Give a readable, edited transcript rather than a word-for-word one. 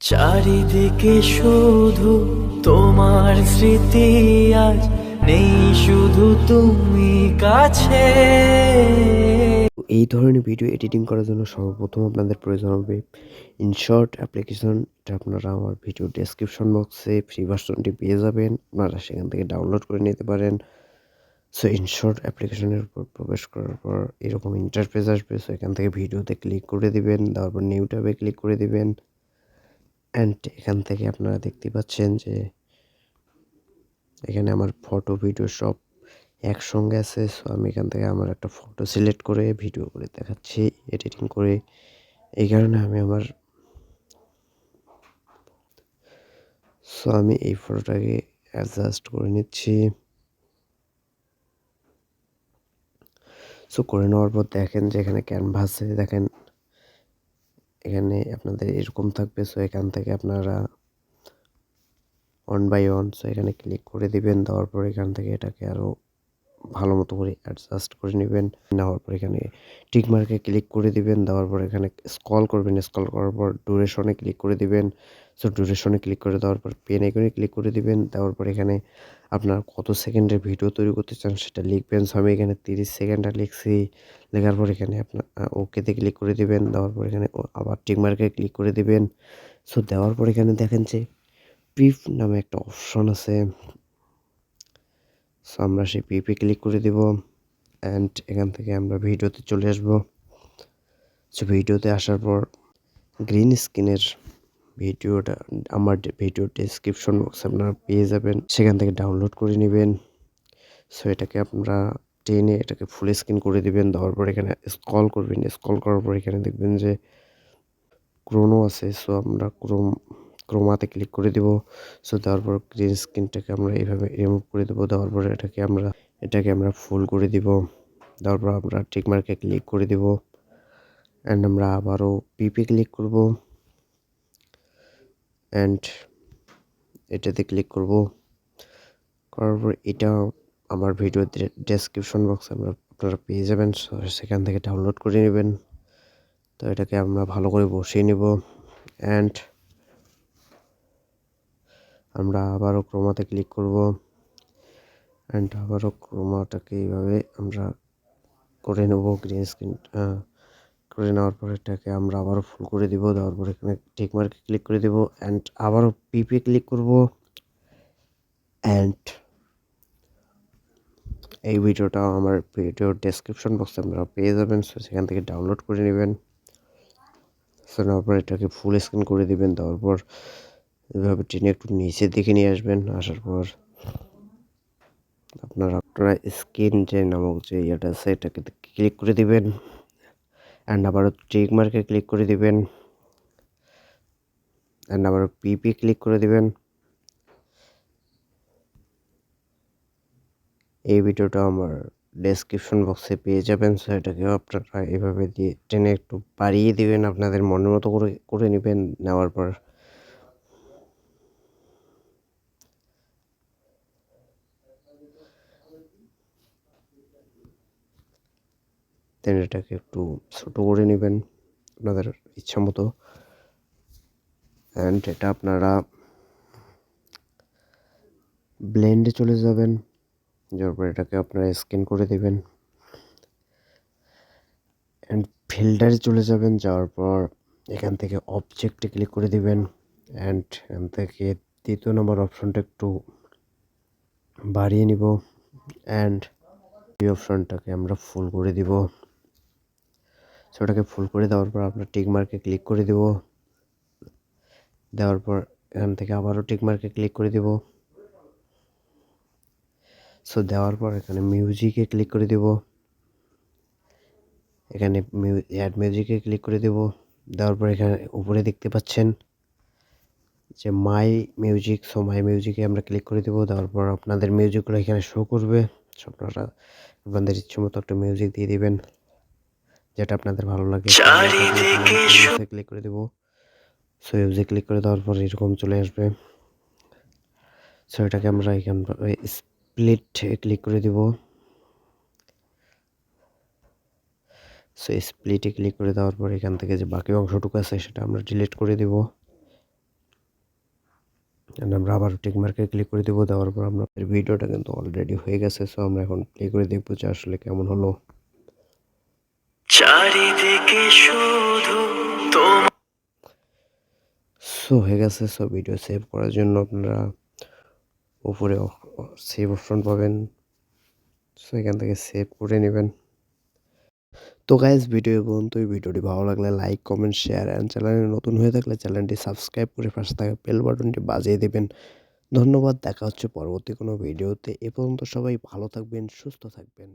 চারিদিকে শুধু তোমার স্মৃতি, আজ নেই শুধু তুমি কাছে। এই ধরনের ভিডিও এডিটিং করার জন্য সর্বপ্রথম আপনাদের প্রয়োজন হবে ইনশট অ্যাপ্লিকেশন। এটা আপনারা আমার ভিডিও ডেসক্রিপশন বক্সে ফ্রি ভার্সনটি পেয়ে যাবেন, আপনারা সেখান থেকে ডাউনলোড করে নিতে পারেন। সো ইনশট অ্যাপ্লিকেশনের উপর প্রবেশ করার পর এরকম ইন্টারফেস আসবে। সো এখান থেকে ভিডিওতে ক্লিক করে দিবেন, তারপর নিউ ট্যাবে ক্লিক করে দিবেন। অ্যান্ড এখান থেকে আপনারা দেখতে পাচ্ছেন যে এখানে আমার ফটো ভিডিও সব একসঙ্গে আছে। সো আমি এখান থেকে আমার একটা ফটো সিলেক্ট করে ভিডিও করে দেখাচ্ছি এডিটিং করে। এই কারণে আমি এই ফটোটাকে অ্যাডজাস্ট করে নিচ্ছি। সো করে নেওয়ার পর দেখেন যে এখানে ক্যানভাসে দেখেন এখানে আপনাদের এরকম থাকবে। সো এখান থেকে আপনারা ওয়ান বাই ওয়ান এখানে ক্লিক করে দিবেন। দেওয়ার পর এখান থেকে এটাকে আরও ভালো মতো করে অ্যাডজাস্ট করে নেবেন। নেওয়ার পর এখানে টিক মার্কে ক্লিক করে দিবেন। দেওয়ার পর এখানে স্ক্রল করবেন, স্ক্রল করার পর ডিউরেশনে ক্লিক করে দিবেন। সো ডিউরেশনে ক্লিক করে দেওয়ার পর পেন আইকনে ক্লিক করে দিবেন। দেওয়ার পর এখানে আপনার কত সেকেন্ডের ভিডিও তৈরি করতে চান সেটা লিখবেন। সো আমি এখানে 30 সেকেন্ডটা লিখছি। লেখার পর এখানে আপনার ওকেতে ক্লিক করে দিবেন। দেওয়ার পর এখানে আবার টিক মার্কে ক্লিক করে দিবেন। সো দেওয়ার পর এখানে দেখেন যে প্রিফ নামে একটা অপশন আছে। সো আমরা সেই পিপে ক্লিক করে দেব। অ্যান্ড এখান থেকে আমরা ভিডিওতে চলে আসব। সো ভিডিওতে আসার পর গ্রিন স্ক্রিনের ভিডিওটা আমার ভিডিও ডেসক্রিপশন বক্সে আপনারা পেয়ে যাবেন, সেখান থেকে ডাউনলোড করে নেবেন। সো এটাকে আপনারা টেনে এটাকে ফুল স্ক্রিন করে দিবেন। দেওয়ার পর এখানে স্ক্রল করবেন, স্ক্রল করার পর এখানে দেখবেন যে ক্রোনো আছে। সো আমরা ক্রোমাতে ক্লিক করে দেব। সো দেওয়ার পর গ্রিন স্ক্রিনটাকে আমরা এইভাবে রিমুভ করে দেবো। দেওয়ার পর এটাকে আমরা ফুল করে দিব। দেওয়ার পর আমরা টিক মার্কে ক্লিক করে দেব। অ্যান্ড আমরা আবারও পিপে ক্লিক করব। অ্যান্ড এটাতে ক্লিক করব। করার পর এটা আমার ভিডিও ডেসক্রিপশন বক্সে আপনারা পেয়ে যাবেন। সেখান থেকে ডাউনলোড করে নেবেন। তো এটাকে আমরা ভালো করে বসিয়ে নেব। অ্যান্ড আমরা আবারও ক্রোমাতে ক্লিক করব। অ্যান্ড আবারও ক্রোমাটাকে এইভাবে আমরা করে নেব। গ্রিন স্ক্রিন করে নেওয়ার পর এটাকে আমরা আবারও ফুল করে দিব। দেওয়ার পর এখানে টিক মার্কে ক্লিক করে দেব। অ্যান্ড আবারও পিপে ক্লিক করব। অ্যান্ড এই ভিডিওটা আমার ভিডিও ডেসক্রিপশন বক্সে আপনারা পেয়ে যাবেন। সো সেখান থেকে ডাউনলোড করে নেবেন। সো নেওয়ার পর এটাকে ফুল স্ক্রিন করে দিবেন। দেওয়ার পর এভাবে টেনে একটু নিচের দিকে নিয়ে আসবেন। আসার পর আপনারা স্ক্রিন যে নামক যে ইয়েটা আছে এটাকে ক্লিক করে দিবেন। অ্যান্ড আবারও টিক মার্কে ক্লিক করে দিবেন। অ্যান্ড আবারও পিপি ক্লিক করে দিবেন। এই ভিডিওটা আমার ডেসক্রিপশন বক্সে পেয়ে যাবেন। সো এটাকেও আপনারা এভাবে দিয়ে টেনে একটু বাড়িয়ে দিবেন, আপনাদের মনের মতো করে নেবেন। নেওয়ার পর দেন এটাকে একটু ছোটো করে নেবেন আপনাদের ইচ্ছা মতো। অ্যান্ড এটা আপনারা ব্লেন্ডে চলে যাবেন। যাওয়ার পর এটাকে আপনারা স্ক্যান করে দেবেন। অ্যান্ড ফিল্টারে চলে যাবেন। যাওয়ার পর এখান থেকে অবজেক্টে ক্লিক করে দিবেন। অ্যান্ড এখান থেকে 3 নম্বর অপশনটা একটু বাড়িয়ে নিব। অ্যান্ড এই অপশনটাকে আমরা ফুল করে দিব। সেটাকে ফুল করে দেওয়ার পর আমরা টিক মার্কে ক্লিক করে দেব। দেওয়ার পর এখান থেকে আবারও টিক মার্কে ক্লিক করে দেব। সো দেওয়ার পর এখানে মিউজিকে ক্লিক করে দেব। এখানে অ্যাড মিউজিকে ক্লিক করে দেব। দেওয়ার পর এখানে উপরে দেখতে পাচ্ছেন যে মাই মিউজিক। সো মাই মিউজিকে আমরা ক্লিক করে দেব। দেওয়ার পর আপনাদের মিউজিকগুলো এখানে শো করবে। সো আপনারা আপনাদের ইচ্ছে মতো একটা মিউজিক দিয়ে দিবেন যেটা আপনাদের ভালো লাগে। ক্লিক করে দেব। সো মিউজিক ক্লিক করে দেওয়ার পর এরকম চলে আসবে। সো এটাকে আমরা এখান স্প্লিট ক্লিক করে দেব। সো স্প্লিটে ক্লিক করে দেওয়ার পর এখান থেকে যে বাকি অংশটুকু আছে সেটা আমরা ডিলিট করে দেব। এন্ড আমরা আবার টিক মার্কে ক্লিক করে দেবো। দেওয়ার পর আপনাদের ভিডিওটা কিন্তু অলরেডি হয়ে গেছে। সো আমরা এখন প্লে করে দেখবো যে আসলে কেমন হলো। চারিদিকে শুধু তোমার। সো হয়ে গেছে। সো ভিডিও সেভ করার জন্য আপনারা উপরে সেভ অপশন পাবেন। সো এখান থেকে সেভ করে নেবেন। তো গাইস ভিডিও পর্যন্তই। ভিডিওটি ভালো লাগলে লাইক, কমেন্ট, শেয়ার অ্যান্ড চ্যানেলে নতুন হয়ে থাকলে চ্যানেলটি সাবস্ক্রাইব করে পাশে থাকা বেল বাটনটি বাজিয়ে দেবেন। ধন্যবাদ। দেখা হচ্ছে পরবর্তী কোনো ভিডিওতে। এ পর্যন্ত সবাই ভালো থাকবেন, সুস্থ থাকবেন।